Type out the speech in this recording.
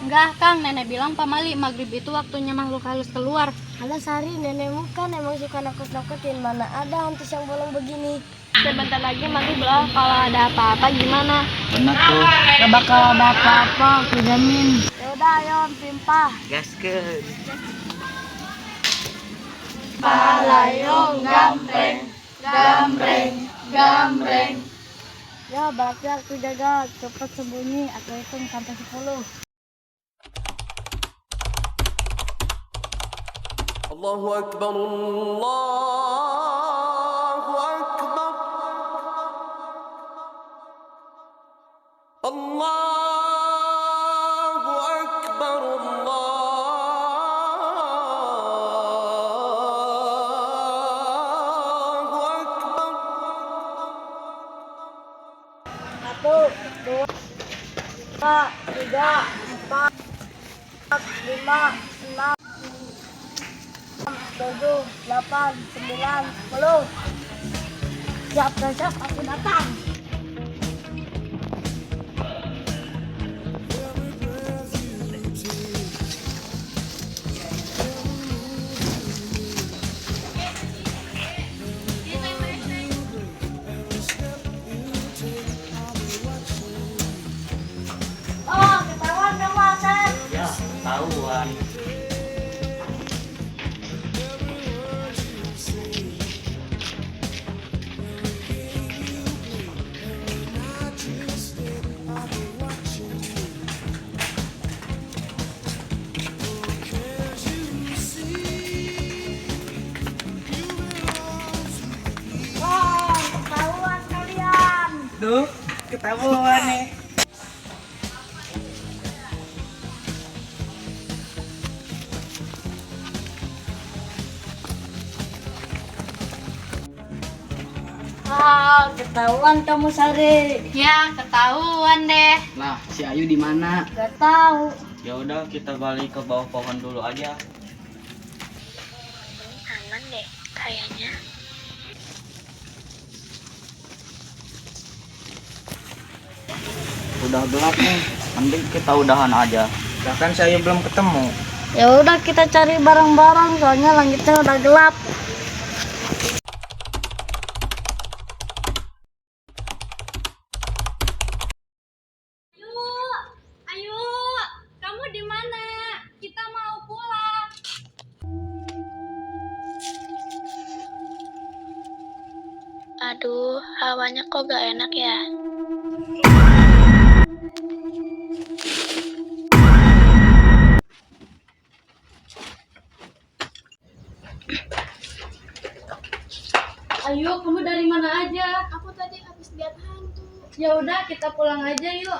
Enggak, Kang. Nenek bilang pamali maghrib itu waktunya makhluk halus keluar. Alah Sari, nenekmu kan emang suka nakut-nakutin. Mana ada hantu yang bolong begini. Sebentar lagi maghrib lah. Kalau ada apa-apa gimana? Benar tuh. Gak bakal ada apa-apa, aku jamin. Yaudah, ayo pimpah. Gaskeun. Palayong gambreng, gambreng, gambreng. Ya, berarti aku jaga. Cepat sembunyi, aku hitung sampai 10. Allahu Akbar, Allahu Akbar, Allahu Akbar, Allahu Akbar. 1, 2, 3, 4, 5, 6, 7, 8, 9, 10. Siap, aku datang. Oh, ketahuan kamu, Asep. Ya, tahuan. Oh, ketahuan kalian. Duh, ketahuan nih. Ah, ketahuan kamu, Sari. Ya, ketahuan deh. Lah, si Ayu di mana? Gak tahu. Ya udah, kita balik ke bawah pohon dulu aja. Aman deh kayaknya. Udah gelap nih. Mending kita udahan aja. Bahkan si Ayu belum ketemu. Ya udah kita cari bareng-bareng soalnya langitnya udah gelap. Ayo, kamu di mana? Kita mau pulang. Aduh, hawanya kok gak enak ya. Ayo, kamu dari mana aja? Aku tadi habis lihat hantu. Ya udah, kita pulang aja yuk.